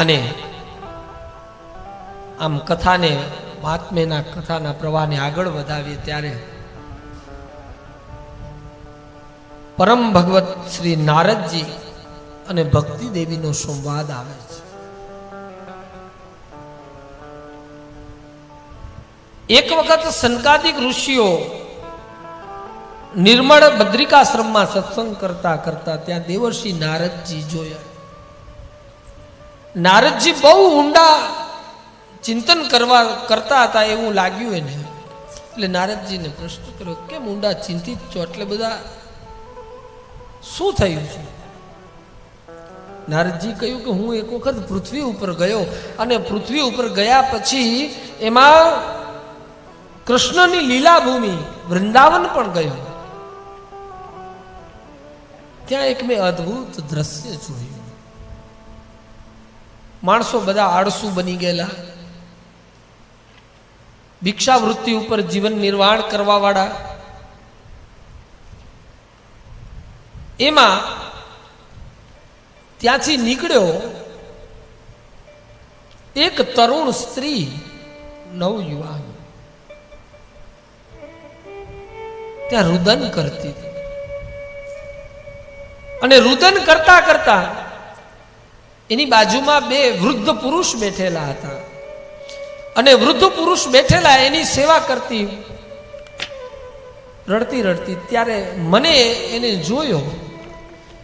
અને આમ કથાને મહાત્મ્યના કથાના પ્રવાહને આગળ વધાવીએ ત્યારે પરમ ભગવત શ્રી નારદજી અને ભક્તિ દેવીનો સંવાદ આવે છે. એક વખત સનકાદિક ઋષિઓ નિર્મળ બદ્રિકાશ્રમમાં સત્સંગ કરતા કરતા ત્યાં દેવર્ષિ નારદજી જોયા. નારદજી બહુ ઊંડા ચિંતન કરતા હતા એવું લાગ્યું એને. એટલે નારદજીને પ્રશ્ન કર્યો, કેમ ઊંડા ચિંતિત છો? એટલે બધા શું થયું છે? નારદજી કહ્યું કે હું એક વખત પૃથ્વી ઉપર ગયો અને પૃથ્વી ઉપર ગયા પછી એમાં કૃષ્ણની લીલા ભૂમિ વૃંદાવન પણ ગયો. ત્યાં એક મેં અદ્ભુત દ્રશ્ય જોયું. માણસો બધા આળસુ બની ગયેલા, ભિક્ષાવૃત્તિ ઉપર જીવન નિર્વાહ કરવા વાળા. એમાં ત્યાંથી નીકળ્યો એક તરુણ સ્ત્રી, નવયુવાન, ત્યાં રુદન કરતી હતી. અને રુદન કરતા કરતા એની બાજુમાં બે વૃદ્ધ પુરુષ બેઠેલા હતા. અને વૃદ્ધ પુરુષ બેઠેલા એની સેવા કરતી, રડતી રડતી. ત્યારે મને એને જોયો.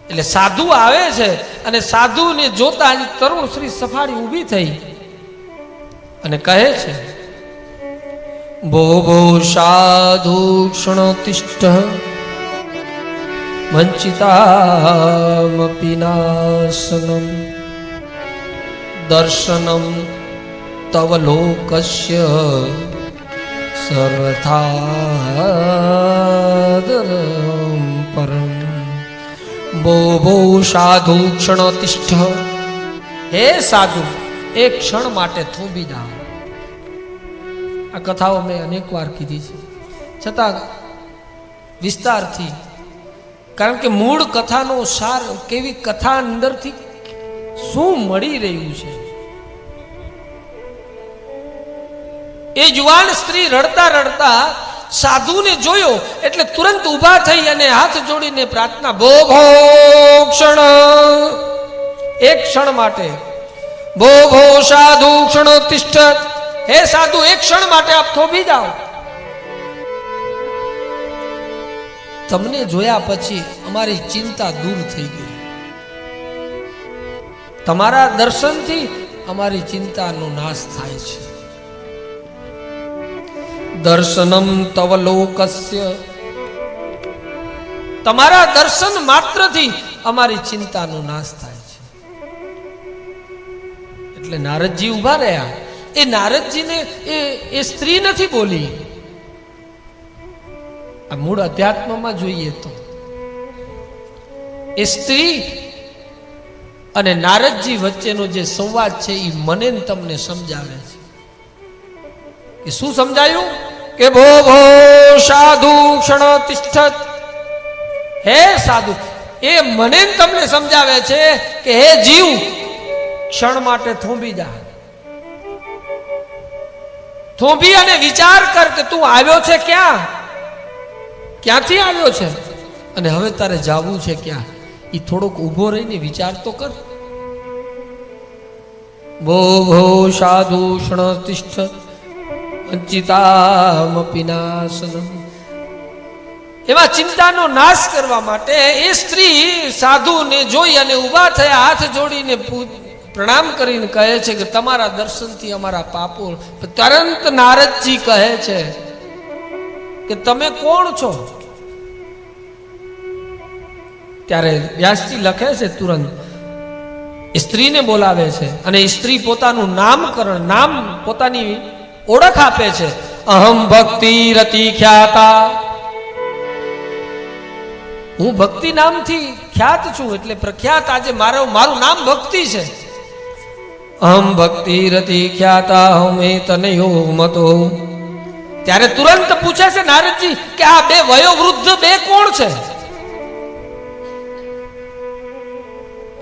એટલે સાધુ આવે છે અને સાધુને જોતા તરુણ શ્રી સફાળી ઊભી થઈ અને કહે છે, ભો ભો સાધુ ક્ષણોતિષ્ઠ વંચિતામપી નાશનમ દર્શનમ તવ લોકસ્ય સર્વથા પરમ. ભો ભો સાધુ ક્ષણોતિષ્ઠ, હે સાધુ એક ક્ષણ માટે થોભી જાઓ. આ કથાઓ મેં અનેક વાર કીધી છે, છતાં વિસ્તારથી, કારણ કે મૂળ કથાનો સાર, કેવી કથા અંદરથી શું મળી રહ્યું છે. એ જુવાન સ્ત્રી રડતા રડતા સાધુને જોયો એટલે તુરંત ઊભા થઈ અને હાથ જોડીને પ્રાર્થના, ભો ભો ક્ષણ, એક ક્ષણ માટે, ભો ભો સાધુ ક્ષણોતિષ્ઠ, હે સાધુ એક ક્ષણ માટે આપ થોભી જાઓ. તમને જોયા પછી અમારી ચિંતા દૂર થઈ ગઈ. તમારા દર્શનથી અમારી ચિંતાનો નાશ થાય છે. દર્શનમ તવ લોકસ્ય, તમારા દર્શન માત્રથી અમારી ચિંતાનો નાશ થાય છે. એટલે નારદજી ઉભા રહ્યા. એ નારદજીને એ સ્ત્રી નથી બોલી. આ મૂળ અધ્યાત્મમાં જોઈએ તો એ સ્ત્રી અને નારદજી વચ્ચેનો જે સંવાદ છે એ મને તમને સમજાવે છે. કે શું સમજાયું? કે ભો ભો સાધુ ક્ષણોતિષ્ઠ, હે સાધુ, એ મને તમને સમજાવે છે કે હે જીવ, ક્ષણ માટે થોભી જા. થોભી અને વિચાર કર કે તું આવ્યો છે ક્યાં, ક્યાંથી આવ્યો છે અને હવે તારે જાવું છે ક્યાં. એ થોડોક ઊભો રહીને વિચાર તો કર. ભો ભો સાધુ ક્ષણોતિષ્ઠ વંચિતામપી નાશનમ. એવા ચિંતાનો નાશ કરવા માટે એ સ્ત્રી સાધુને જોઈ અને ઊભા થયા, હાથ જોડીને પ્રણામ કરીને કહે છે કે તમારા દર્શનથી અમારા પાપો. તરત નારદજી કહે છે કે તમે કોણ છો? ત્યારે વ્યાસજી લખે છે, તુરંત સ્ત્રીને બોલાવે છે અને સ્ત્રી પોતાનું નામકરણ, નામ, પોતાની ઓળખ આપે છે. અહમ ભક્તિ રતિ ખ્યાતા, હું ભક્તિ નામથી ખ્યાત છું, એટલે પ્રખ્યાત. આજે મારું નામ ભક્તિ છે. અહમ ભક્તિ રતિ ખ્યાતા હમે તનયો મતો. ત્યારે તુરંત પૂછે છે નારદજી કે આ બે વયોવૃદ્ધ બે કોણ છે?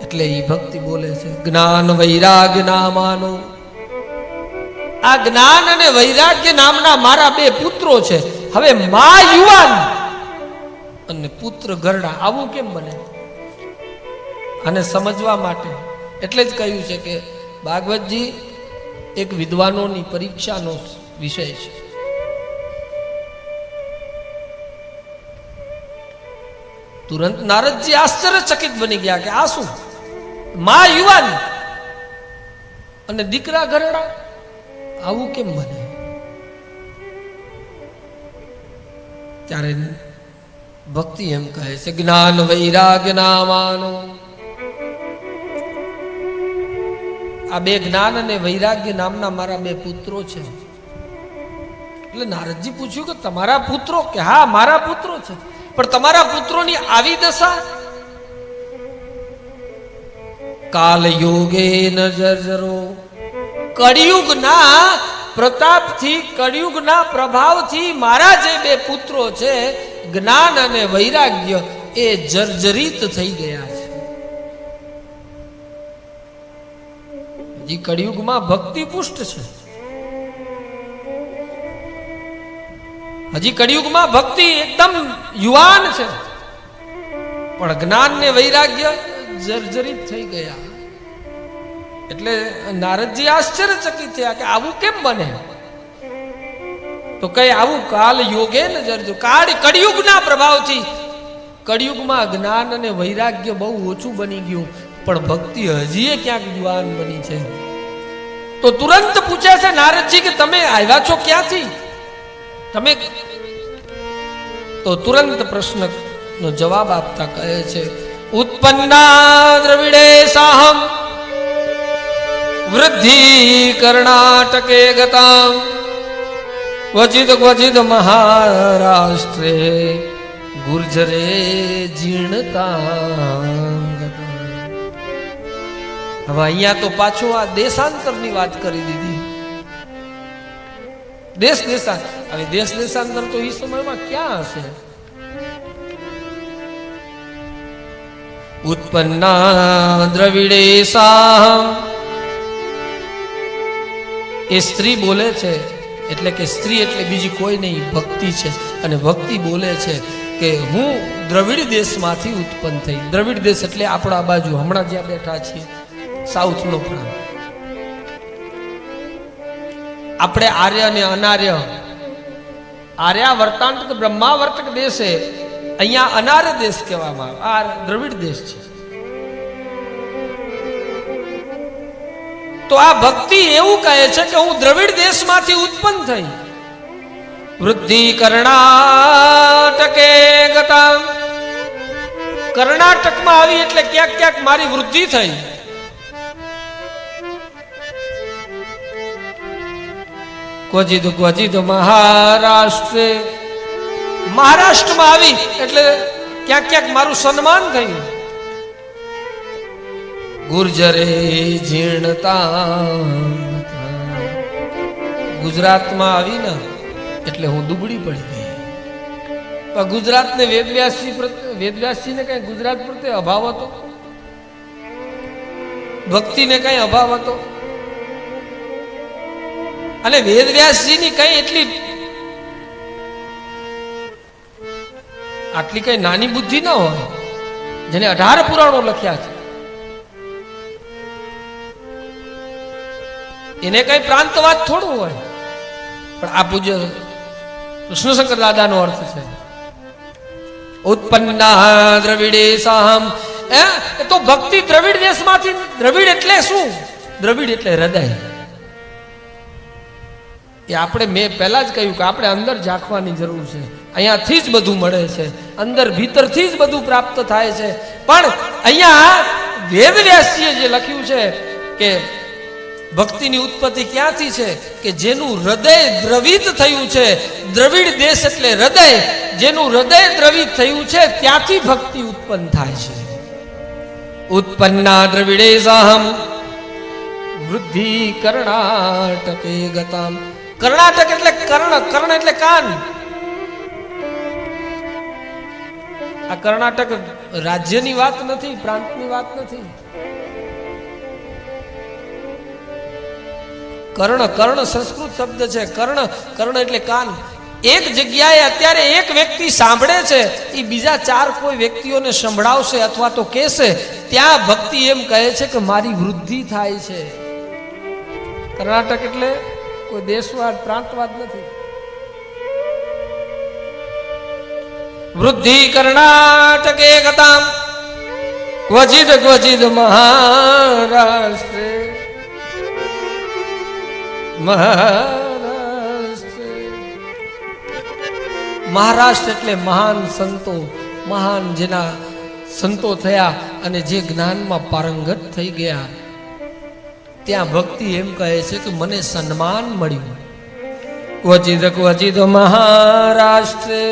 એટલે એ ભક્તિ બોલે છે જ્ઞાન વૈરાગ્ય નામાનો. આ જ્ઞાન અને વૈરાગ્ય નામના મારા બે પુત્રો છે. હવે મા યુવાન અને પુત્ર ગરડા, આવું કેમ બને? આને સમજવા માટે એટલે જ કહ્યું છે કે ભાગવતજી એક વિદ્વાનોની પરીક્ષાનો વિષય છે. તુરંત નારદજી આશ્ચર્યચકિત બની ગયા કે આ શું? મા યુવાન અને દીકરા ઘરડા, આવું કેમ બને? ત્યારે ભક્તિ એમ કહે છે જ્ઞાન વૈરાગ્ય નામાનો. આ બે જ્ઞાન અને વૈરાગ્ય નામના મારા બે પુત્રો છે. એટલે નારદજી પૂછ્યું કે તમારા પુત્રો? કે હા, મારા પુત્રો છે. પણ તમારા પુત્રોની આવી દશા? કાલ યોગે નજરો. કળિયુગના પ્રતાપથી, કળિયુગના પ્રભાવથી મારા જે બે પુત્રો છે જ્ઞાન અને વૈરાગ્ય એ જર્જરિત થઈ ગયા છે. હજી કળિયુગમાં ભક્તિ પુષ્ટ છે. હજી કળિયુગમાં ભક્તિ એકદમ યુવાન છે, પણ જ્ઞાન ને વૈરાગ્ય જર્જરિત થઈ ગયા. એટલે નારદજી આશ્ચર્યચકિત થયા કે આવું કેમ બને? તો કઈ આવું કાલ યોગે ને જર્જો. કળિયુગના પ્રભાવથી કળિયુગમાં જ્ઞાન અને વૈરાગ્ય બહુ ઓછું બની ગયું, પણ ભક્તિ હજી ક્યાંક યુવાન બની છે. તો તુરંત પૂછે છે નારદજી કે તમે આવ્યા છો ક્યાંથી? તમે તો તુરંત પ્રશ્નનો જવાબ આપતા કહે છે ઉત્પન્ના દ્રવિડે સાહમ વૃદ્ધિ કર્ણાટકે ગતામ ક્વચિત ક્વચિત મહારાષ્ટ્રે ગુર્જરે જીર્ણતામ. હવે અહીંયા તો પાછું આ દેશાંતરની વાત કરી દીધી. દેશાંતર. હવે દેશાંતર તો એ સમયમાં ક્યાં હશે? ઉત્પન્ના દ્રવિડે સાહમ. એ સ્ત્રી બોલે છે, એટલે કે સ્ત્રી એટલે બીજી કોઈ નહીં, ભક્તિ છે. અને ભક્તિ બોલે છે કે હું દ્રવિડ દેશમાંથી ઉત્પન્ન થઈ. દ્રવિડ દેશ એટલે આપણા બાજુ હમણાં જ્યાં બેઠા છીએ, સાઉથનો પ્રાંત. આપણે આર્ય અને અનાર્ય, આર્યાવર્તાંત બ્રહ્માવર્તક દેશે, અહીંયા અનાર્ય દેશ કહેવામાં આવે. આ દ્રવિડ દેશ છે. તો આ ભક્તિ એવું કહે છે કે હું દ્રવિડ દેશમાંથી ઉત્પન્ન થઈ. વૃદ્ધિ કર્ણાટકે ગતા. કર્ણાટકમાં આવી એટલે ક્યાંક ક્યાંક મારી વૃદ્ધિ થઈ. ક્વચિત ક્વચિત મહારાષ્ટ્રે. મહારાષ્ટ્રમાં આવી એટલે ક્યાંક ક્યાંક મારું સન્માન થયું. ગુર્જરે જીર્ણતા. ગુજરાતમાં આવી ને એટલે હું દુબળી પડી ગઈ. પણ ગુજરાતને વેદવ્યાસજીને કઈ ગુજરાત પ્રત્યે અભાવ હતો? ભક્તિને કઈ અભાવ હતો? અને વેદવ્યાસજીની કઈ આટલી કઈ નાની બુદ્ધિ ન હોય, જેને 18 પુરાણો લખ્યા છે. એને કઈ પ્રાંતવાદ થોડું હોય. પણ આ પૂજ્ય કૃષ્ણશંકર દાદાનો અર્થ છે ઉત્પન્ના દ્રવિડે સાહમ. એ તો ભક્તિ દ્રવિડ દેશમાંથી. દ્રવિડ એટલે શું? દ્રવિડ એટલે હૃદય. એ આપણે મેં પહેલા જ કહ્યું કે આપણે અંદર ઝાંખવાની જરૂર છે. અહીંયાથી જ બધું મળે છે, અંદર ભીતરથી જ બધું પ્રાપ્ત થાય છે. પણ અહીંયા વેદવ્યાસજીએ જે લખ્યું છે કે ભક્તિની ઉત્પત્તિ ક્યાંથી છે? કે જેનું હૃદય દ્રવિત થયું છે. દ્રવિડ દેશ એટલે હૃદય. જેનું હૃદય દ્રવિત થયું છે ત્યાંથી ભક્તિ ઉત્પન્ન થાય છે. ઉત્પન્ના દ્રવિડે સાહમ વૃદ્ધિ કર્ણાટકે ગતામ. કર્ણાટક એટલે કર્ણ. કર્ણ એટલે કાન. આ કર્ણાટક રાજ્યની વાત નથી, પ્રાંતની વાત નથી. કર્ણ, કર્ણ સંસ્કૃત શબ્દ છે. કર્ણ, કર્ણ એટલે કાન. એક જગ્યાએ અત્યારે એક વ્યક્તિ સાંભળે છે, એ બીજા 4 કોઈ વ્યક્તિઓને સંભળાવશે અથવા તો કહેશે, ત્યાં ભક્તિ એમ કહે છે કે મારી વૃદ્ધિ થાય છે. કર્ણાટક એટલે કોઈ દેશવાદ, પ્રાંતવાદ નથી. વૃદ્ધિ કર્ણાટકે ગતામ ક્વચિદ ક્વચિદ મહારાષ્ટ્રે. મહારાષ્ટ્ર એટલે મહાન સંતો, મહાન જેના સંતો થયા અને જે જ્ઞાનમાં પારંગત થઈ ગયા, ત્યાં ભક્તિ એમ કહે છે કે મને સન્માન મળ્યું. ક્વચિદ ક્વચિદ મહારાષ્ટ્રે.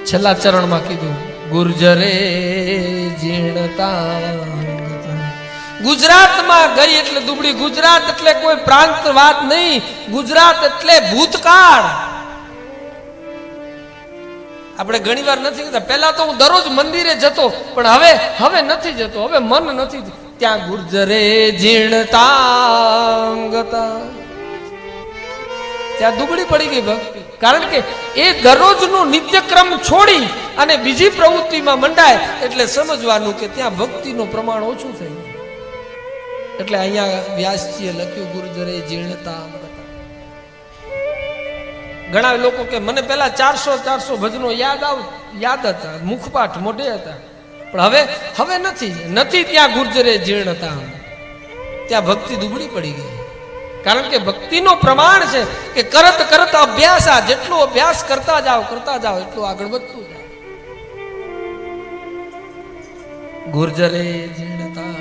છેલ્લા ચરણમાં કીધું ગુર્જરે જીર્ણતા. ગુજરાતમાં ગઈ એટલે દુબળી. ગુજરાત એટલે કોઈ પ્રાંતવાદ નહીં, ગુજરાત એટલે ભૂતકાળ. આપણે ઘણી વાર નથી કહેતા, પહેલા તો હું દરરોજ મંદિરે જતો, પણ હવે નથી જતો, હવે મન નથી. ત્યાં ગુર્જરે જીર્ણતાંગતા, ત્યાં દુબળી પડી ગઈ ભક્તિ. કારણ કે એ દરરોજનું નિત્યક્રમ છોડી અને બીજી પ્રવૃત્તિમાં મંડાય એટલે સમજવાનું કે ત્યાં ભક્તિનું પ્રમાણ ઓછું થઈ ગયું. એટલે અહીંયા વ્યાસજીએ લખ્યું ગુર્જરે જીર્ણતા. ઘણા લોકો કે મને પેલા 400 ભજનો યાદ હતા, મુખપાઠ મોઢે હતા, પણ હવે નથી. ત્યાં ગુર્જરે જીર્ણતા, ત્યાં ભક્તિ દુબળી પડી ગઈ. કારણ કે ભક્તિનો પ્રમાણ છે કે કરત કરત અભ્યાસ. આ જેટલો અભ્યાસ કરતા જાઓ એટલું આગળ વધતું જાય. ગુર્જરે જીર્ણતા.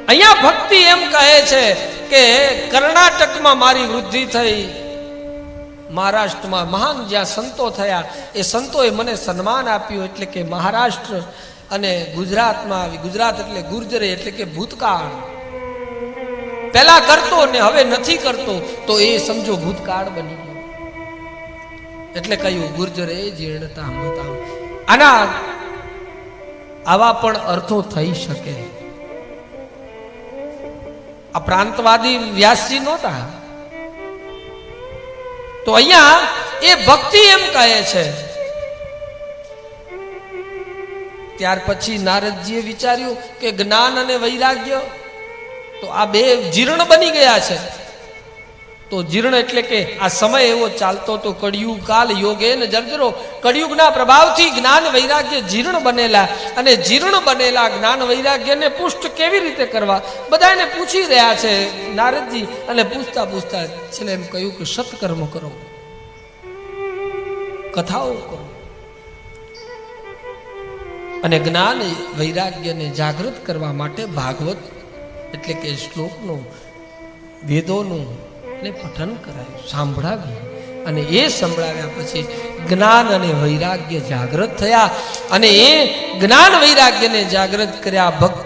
અહીંયા ભક્તિ એમ કહે છે કે કર્ણાટકમાં મારી વૃદ્ધિ થઈ, મહારાષ્ટ્રમાં મહાન જ્યાં સંતો થયા એ સંતોએ મને સન્માન આપ્યું, એટલે કે મહારાષ્ટ્ર. અને ગુજરાતમાં આવી. ગુજરાત એટલે ગુર્જરે એટલે કે ભૂતકાળ. પહેલા કરતો ને હવે નથી કરતો તો એ સમજો ભૂતકાળ બની ગયો. એટલે કહ્યું ગુર્જરે જીર્ણતા. આવા પણ અર્થો થઈ શકે. આ પ્રાંતવાદી વ્યાસજી નહોતા. તો અહીંયા એ ભક્તિ એમ કહે છે. ત્યાર પછી નારદજીએ વિચાર્યું કે જ્ઞાન અને વૈરાગ્ય તો આ બે જીર્ણ બની ગયા છે. તો જીર્ણ એટલે કે આ સમય એવો ચાલતો તો કળિયુગ કાલ યોગે ને જર્જરો. કળિયુગના પ્રભાવથી જ્ઞાન વૈરાગ્ય જીર્ણ બનેલા, અને જીર્ણ બનેલા જ્ઞાન વૈરાગ્યને પુષ્ટ કેવી રીતે કરવા બધાને પૂછી રહ્યા છે નારદજી. અને પૂછતા પૂછતા છેલ્લે એમ કહ્યું કે સત્કર્મ કરો, કથાઓ કરો, અને જ્ઞાન વૈરાગ્યને જાગૃત કરવા માટે ભાગવત એટલે કે શ્લોકનું, વેદોનું પઠન કરાયું, સાંભળાવ્યું. અને એ સંભળાવ્યા પછી જ્ઞાન અને વૈરાગ્ય જાગૃત થયા. અને એ જ્ઞાન વૈરાગ્યને જાગૃત કર્યા. ભક્તિ